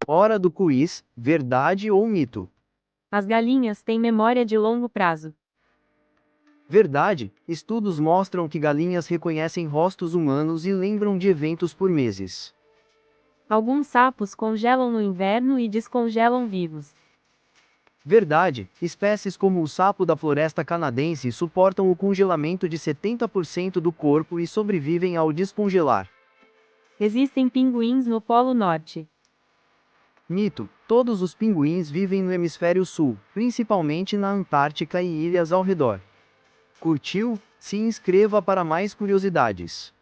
Hora do quiz, verdade ou mito? As galinhas têm memória de longo prazo. Verdade, estudos mostram que galinhas reconhecem rostos humanos e lembram de eventos por meses. Alguns sapos congelam no inverno e descongelam vivos. Verdade, espécies como o sapo da floresta canadense suportam o congelamento de 70% do corpo e sobrevivem ao descongelar. Existem pinguins no Polo Norte. Mito: todos os pinguins vivem no hemisfério sul, principalmente na Antártica e ilhas ao redor. Curtiu? Se inscreva para mais curiosidades.